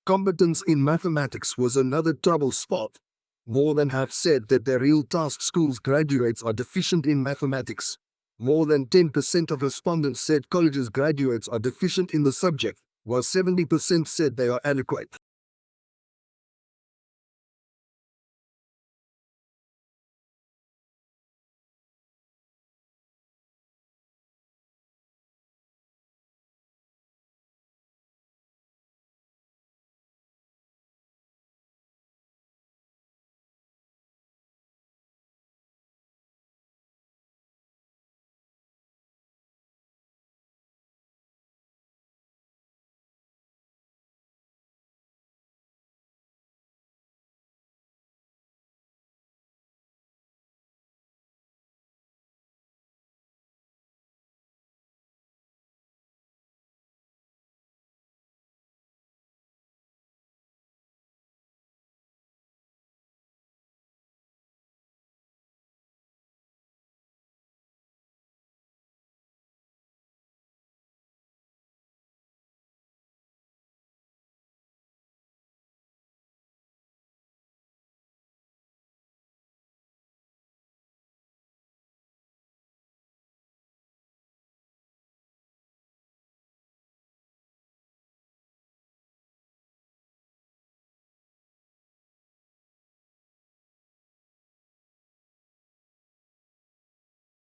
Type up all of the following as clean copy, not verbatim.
Competence in mathematics was another trouble spot. More than half said that their real task schools graduates are deficient in mathematics. More than 10% of respondents said colleges graduates are deficient in the subject, while 70% said they are adequate.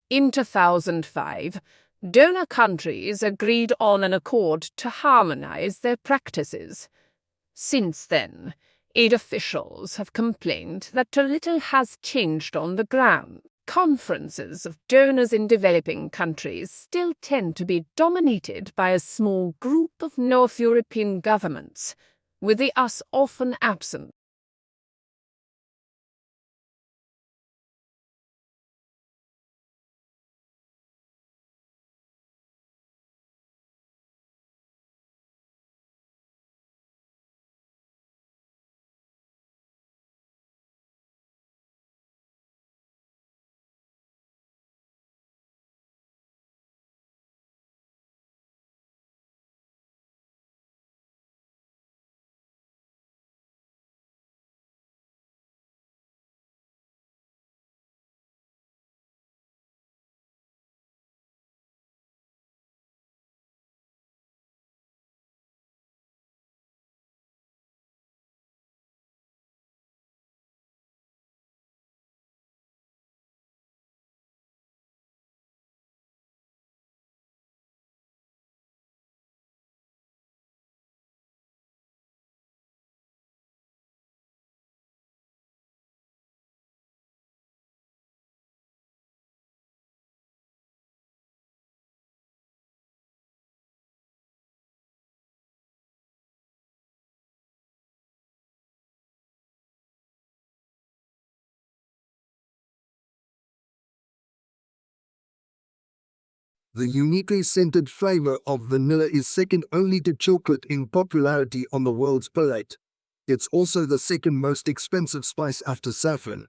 In 2005, donor countries agreed on an accord to harmonize their practices. Since then, aid officials have complained that too little has changed on the ground. Conferences of donors in developing countries still tend to be dominated by a small group of North European governments, with the US often absent. The uniquely scented flavor of vanilla is second only to chocolate in popularity on the world's palate. It's also the second most expensive spice after saffron,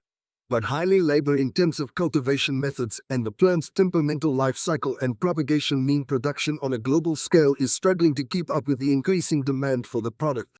but highly labor-intensive cultivation methods and the plant's temperamental life cycle and propagation mean production on a global scale is struggling to keep up with the increasing demand for the product.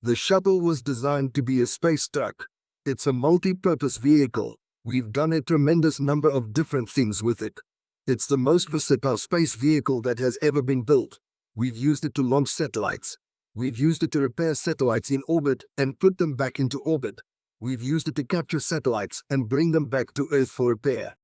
The shuttle was designed to be a space truck. It's a multi-purpose vehicle. We've done a tremendous number of different things with it. It's the most versatile space vehicle that has ever been built. We've used it to launch satellites. We've used it to repair satellites in orbit and put them back into orbit. We've used it to capture satellites and bring them back to Earth for repair.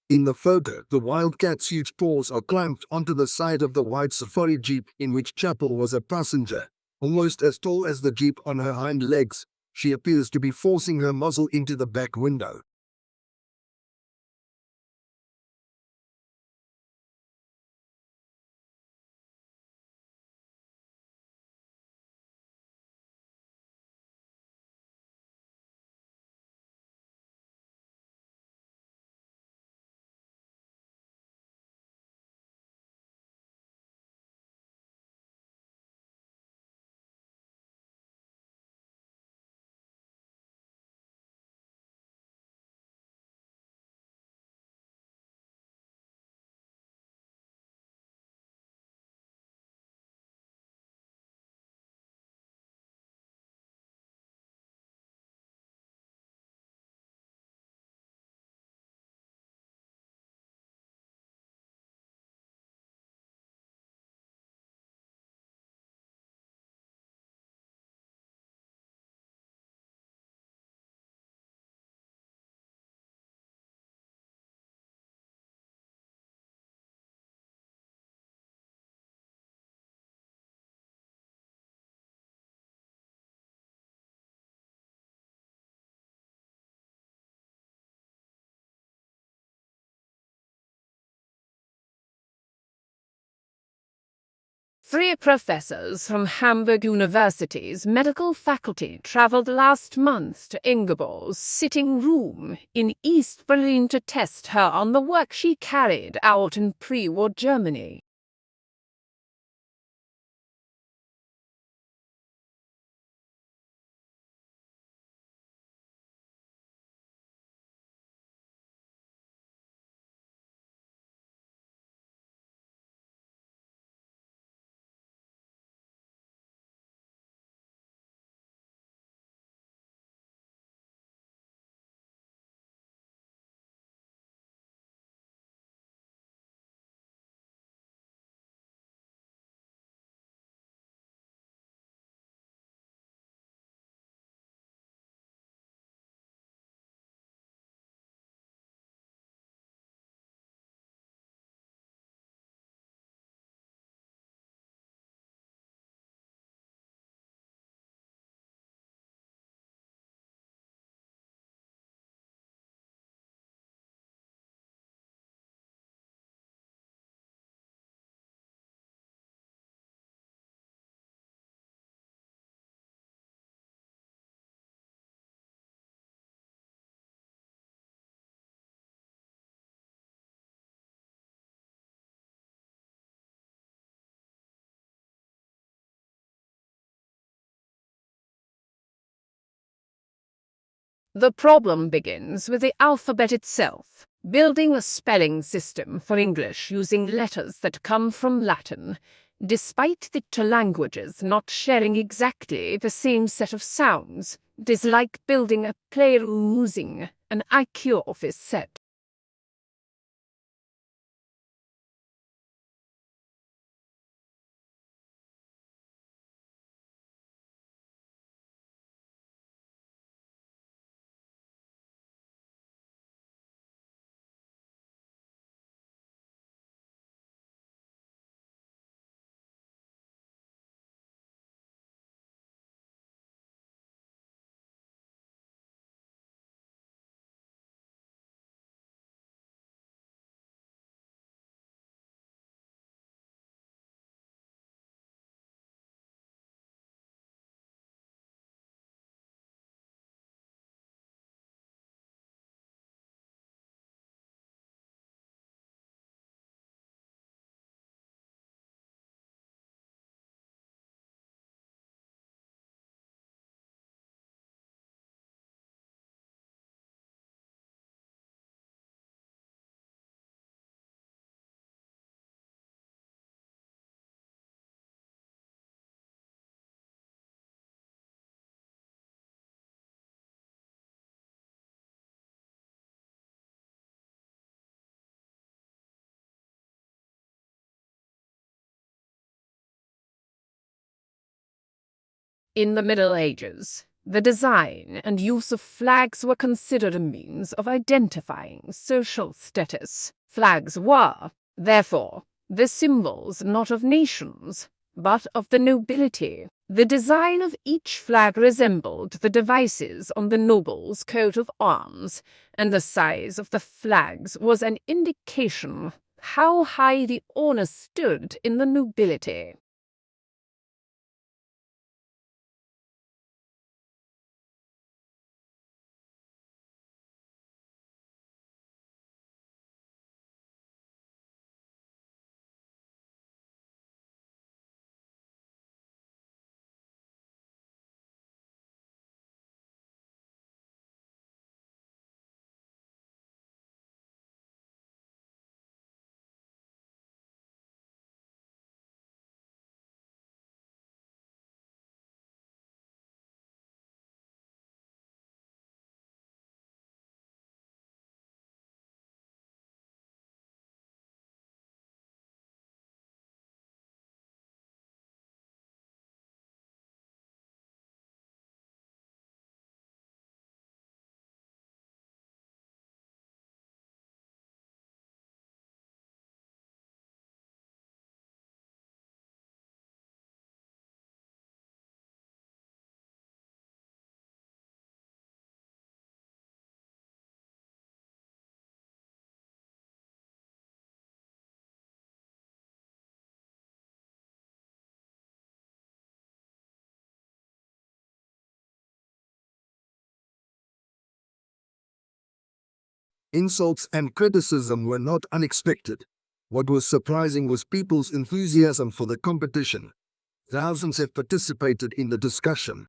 In the photo, the Wildcat's huge paws are clamped onto the side of the white safari jeep in which Chapel was a passenger. Almost as tall as the jeep on her hind legs, she appears to be forcing her muzzle into the back window. Three professors from Hamburg University's medical faculty traveled last month to Ingeborg's sitting room in East Berlin to test her on the work she carried out in pre-war Germany. The problem begins with the alphabet itself. Building a spelling system for English using letters that come from Latin, despite the two languages not sharing exactly the same set of sounds, it is like building a playroom using an IQ office set. In the Middle Ages, the design and use of flags were considered a means of identifying social status. Flags were, therefore, the symbols not of nations, but of the nobility. The design of each flag resembled the devices on the noble's coat of arms, and the size of the flags was an indication how high the honor stood in the nobility. Insults and criticism were not unexpected. What was surprising was people's enthusiasm for the competition. Thousands have participated in the discussion.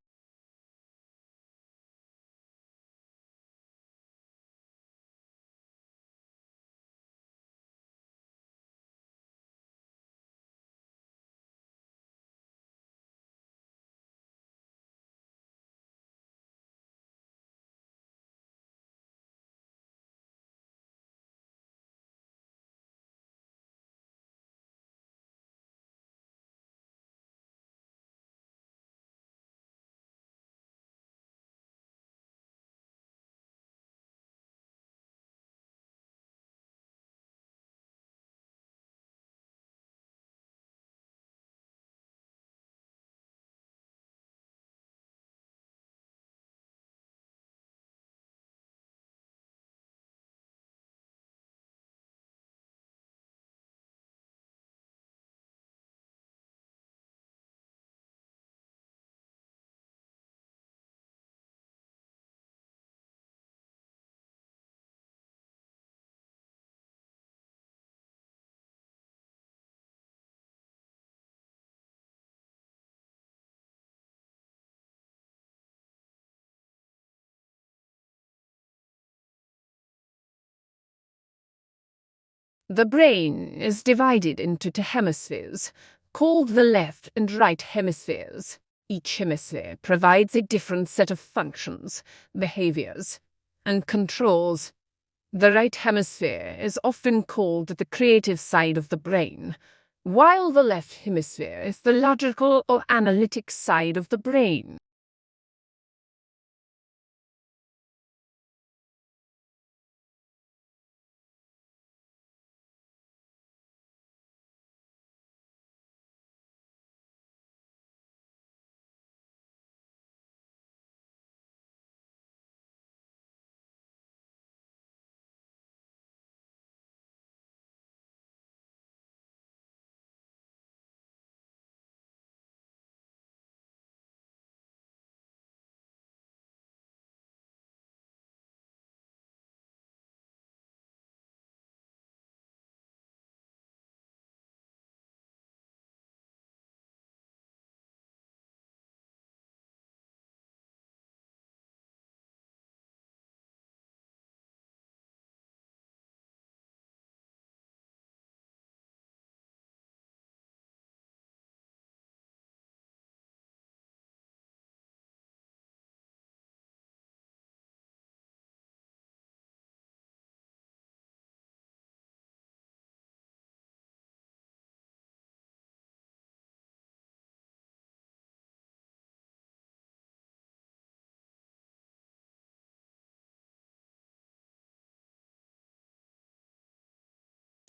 The brain is divided into two hemispheres, called the left and right hemispheres. Each hemisphere provides a different set of functions, behaviors, and controls. The right hemisphere is often called the creative side of the brain, while the left hemisphere is the logical or analytic side of the brain.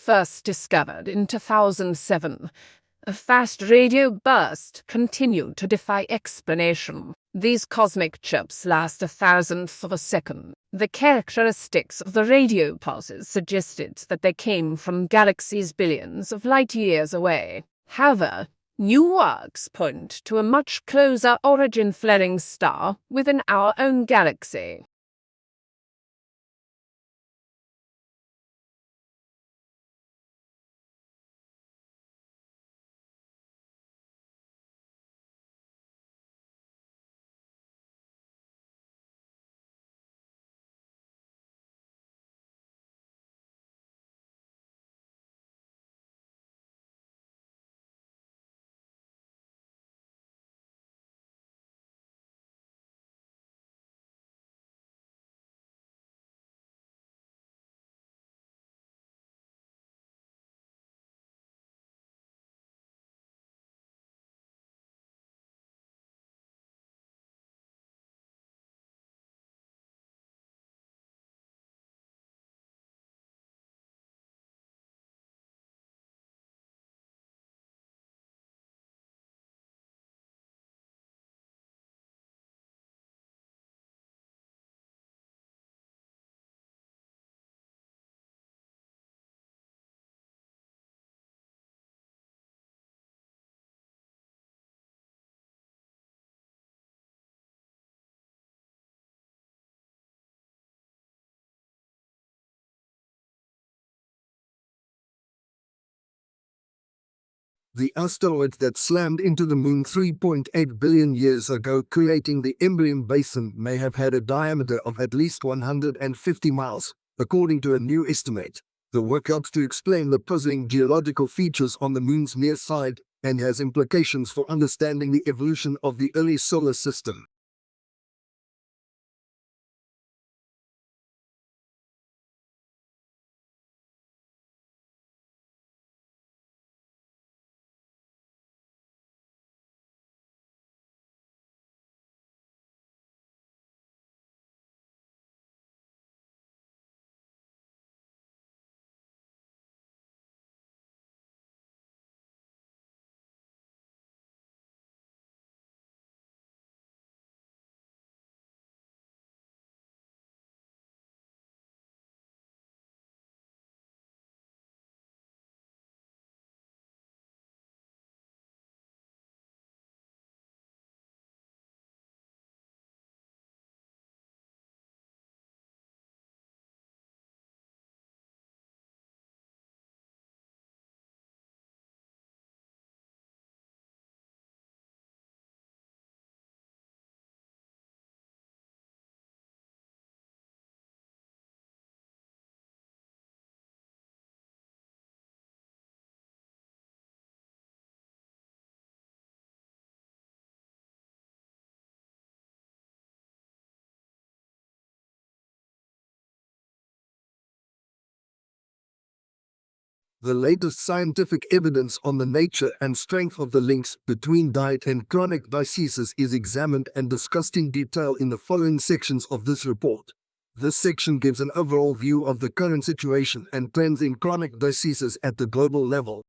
First discovered in 2007, a fast radio burst continued to defy explanation. These cosmic chirps last a thousandth of a second. The characteristics of the radio pulses suggested that they came from galaxies billions of light years away. However, new works point to a much closer origin flaring star within our own galaxy. The asteroid that slammed into the Moon 3.8 billion years ago, creating the Imbrium Basin, may have had a diameter of at least 150 miles, according to a new estimate. The work helps to explain the puzzling geological features on the Moon's near side and has implications for understanding the evolution of the early solar system. The latest scientific evidence on the nature and strength of the links between diet and chronic diseases is examined and discussed in detail in the following sections of this report. This section gives an overall view of the current situation and trends in chronic diseases at the global level.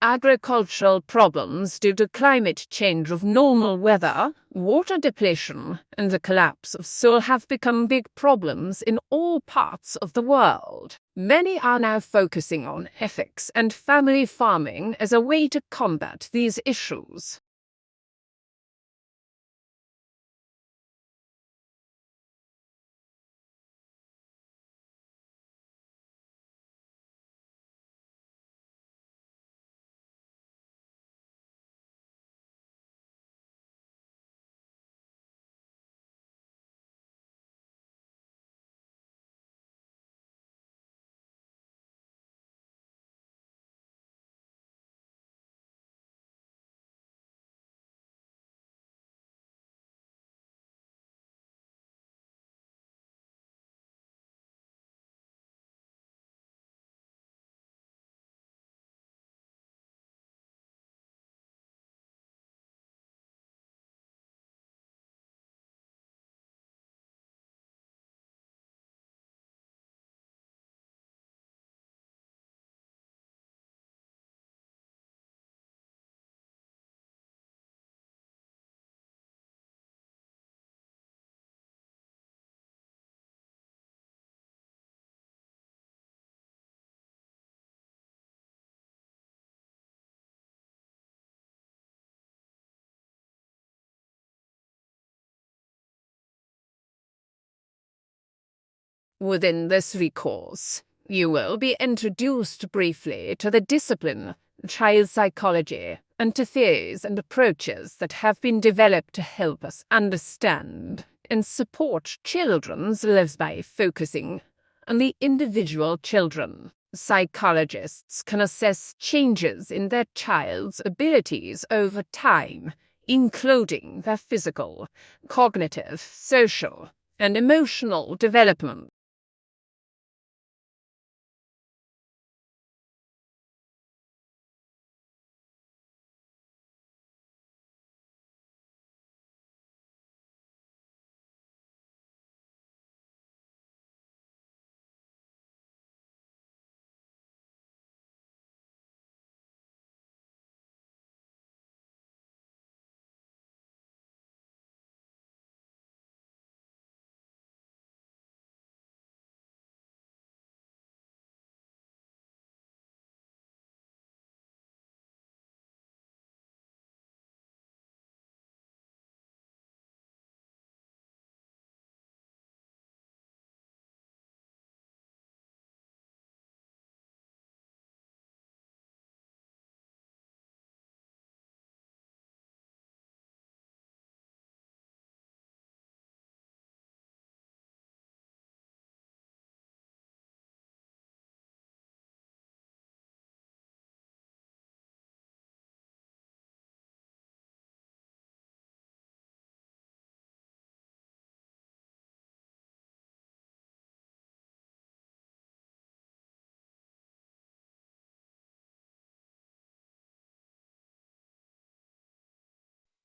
Agricultural problems due to climate change of normal weather, water depletion, and the collapse of soil have become big problems in all parts of the world. Many are now focusing on ethics and family farming as a way to combat these issues. Within this course, you will be introduced briefly to the discipline, child psychology, and to theories and approaches that have been developed to help us understand and support children's lives by focusing on the individual children. Psychologists can assess changes in their child's abilities over time, including their physical, cognitive, social, and emotional development.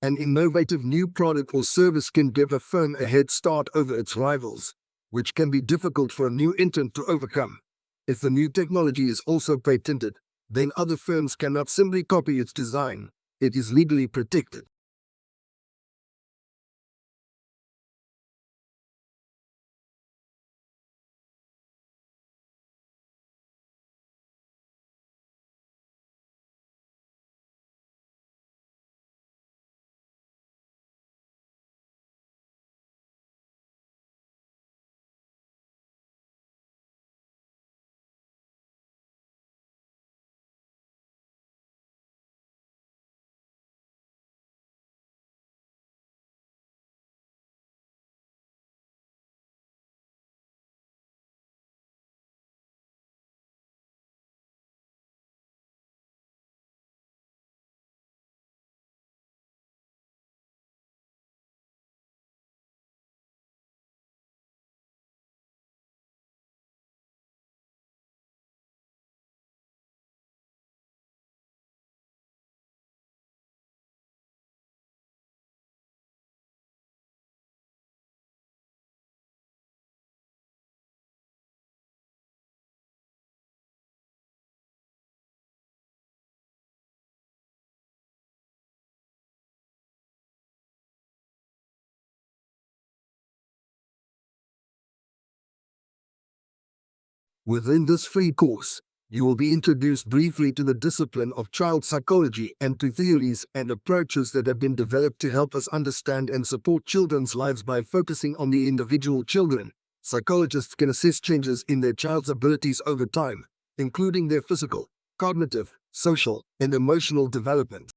An innovative new product or service can give a firm a head start over its rivals, which can be difficult for a new entrant to overcome. If the new technology is also patented, then other firms cannot simply copy its design. It is legally protected. Within this free course, you will be introduced briefly to the discipline of child psychology and to theories and approaches that have been developed to help us understand and support children's lives by focusing on the individual children. Psychologists can assess changes in their child's abilities over time, including their physical, cognitive, social, and emotional development.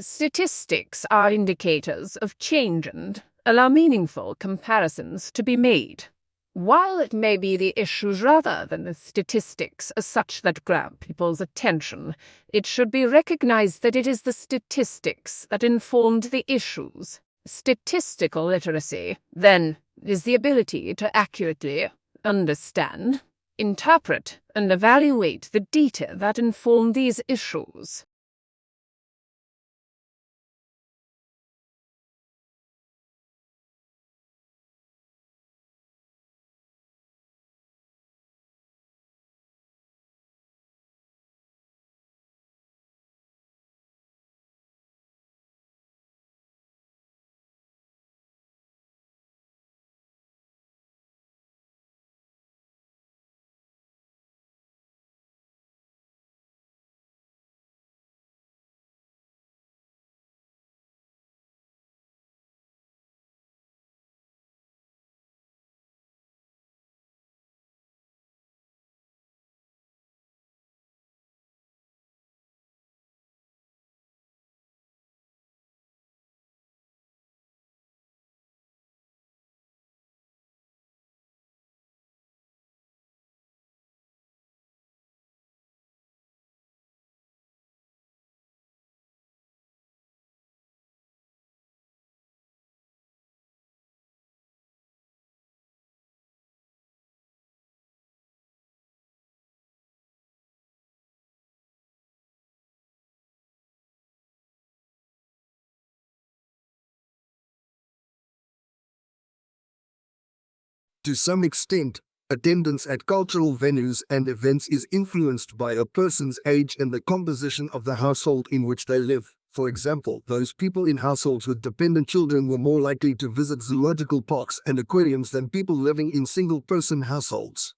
Statistics are indicators of change and allow meaningful comparisons to be made. While it may be the issues rather than the statistics as such that grab people's attention, it should be recognized that it is the statistics that informed the issues. Statistical literacy, then, is the ability to accurately understand, interpret, and evaluate the data that inform these issues. To some extent, attendance at cultural venues and events is influenced by a person's age and the composition of the household in which they live. For example, those people in households with dependent children were more likely to visit zoological parks and aquariums than people living in single-person households.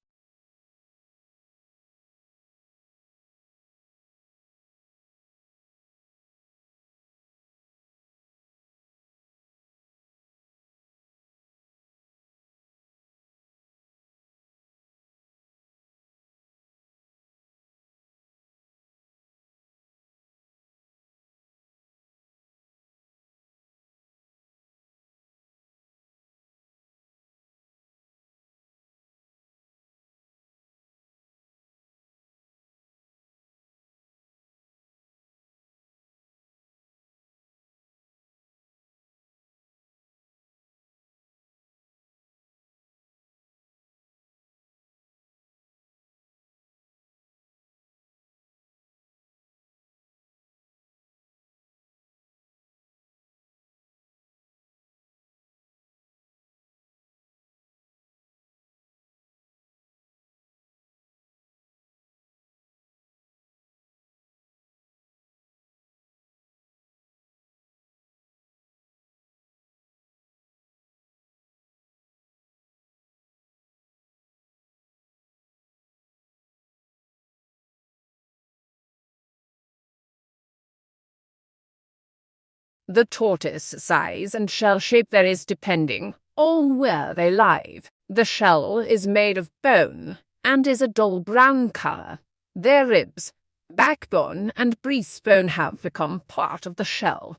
The tortoise size and shell shape varies depending on where they live. The shell is made of bone and is a dull brown color. Their ribs, backbone, and breastbone have become part of the shell,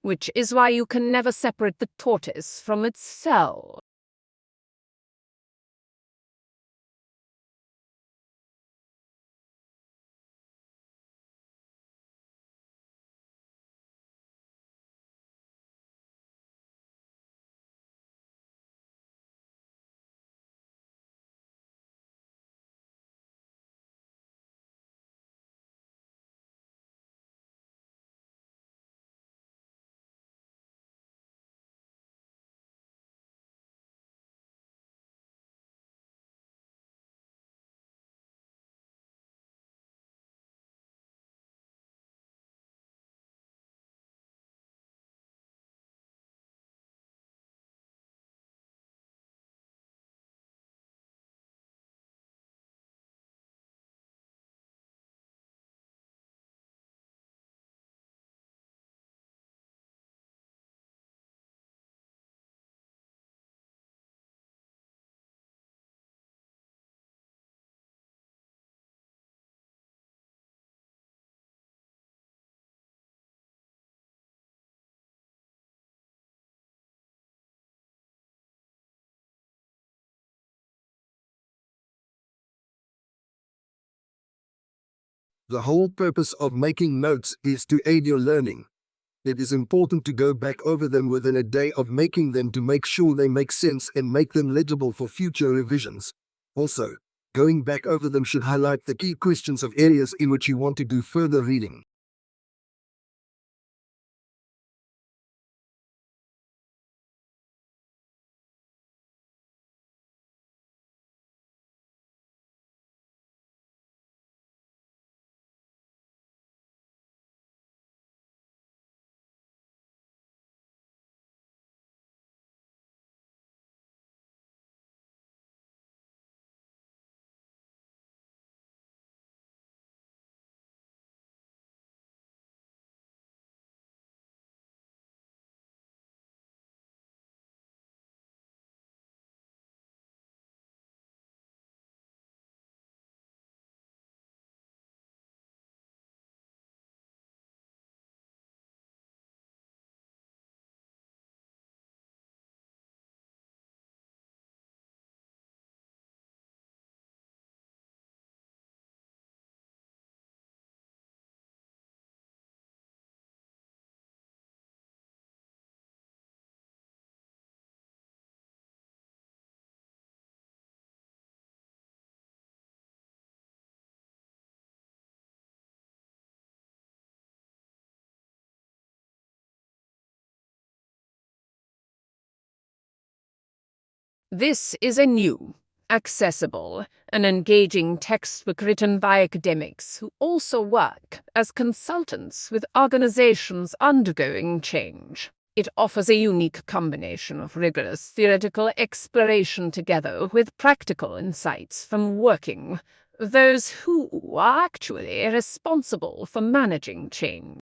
which is why you can never separate the tortoise from its shell. The whole purpose of making notes is to aid your learning. It is important to go back over them within a day of making them to make sure they make sense and make them legible for future revisions. Also, going back over them should highlight the key questions of areas in which you want to do further reading. This is a new, accessible, and engaging textbook written by academics who also work as consultants with organizations undergoing change. It offers a unique combination of rigorous theoretical exploration together with practical insights from working with those who are actually responsible for managing change.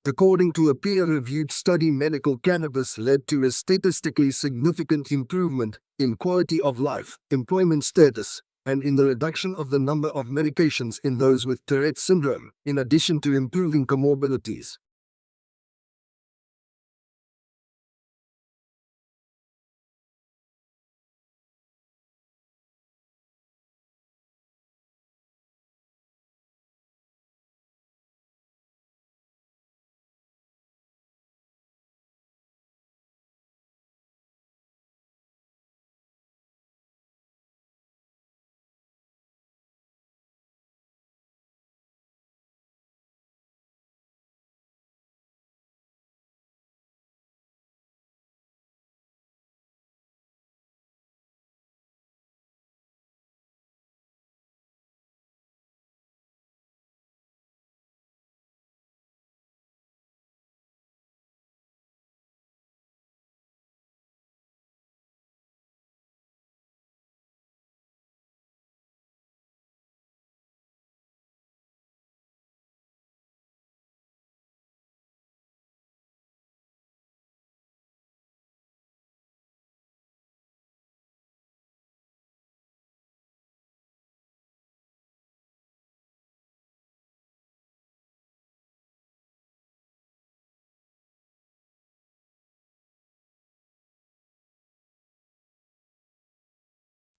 According to a peer-reviewed study, medical cannabis led to a statistically significant improvement in quality of life, employment status, and in the reduction of the number of medications in those with Tourette syndrome, in addition to improving comorbidities.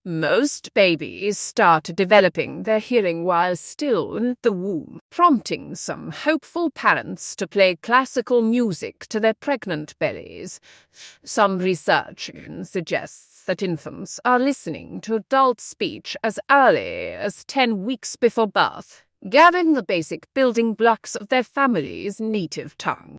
Most babies start developing their hearing while still in the womb, prompting some hopeful parents to play classical music to their pregnant bellies. Some research suggests that infants are listening to adult speech as early as 10 weeks before birth, gathering the basic building blocks of their family's native tongue.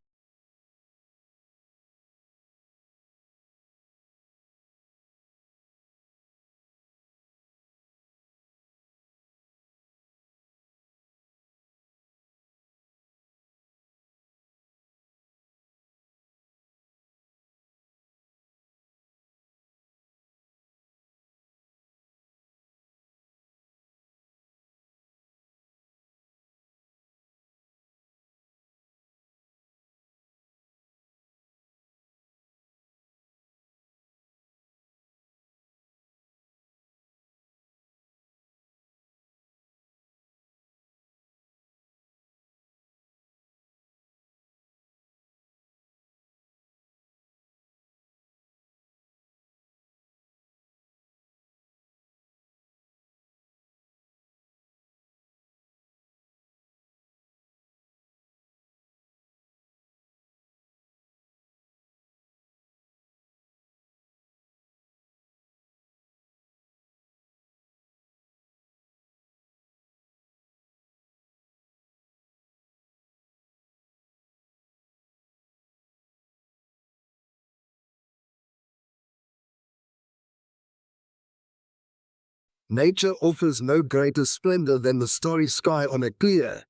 Nature offers no greater splendor than the starry sky on a clear,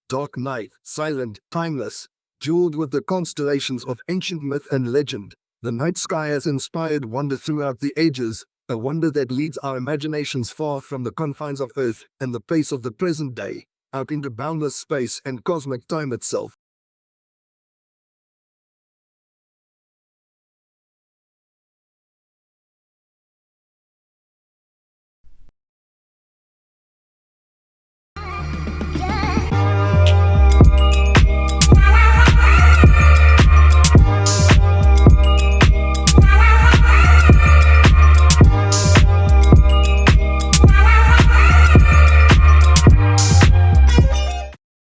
dark night, silent, timeless, jeweled with the constellations of ancient myth and legend. The night sky has inspired wonder throughout the ages, a wonder that leads our imaginations far from the confines of Earth and the pace of the present day, out into boundless space and cosmic time itself.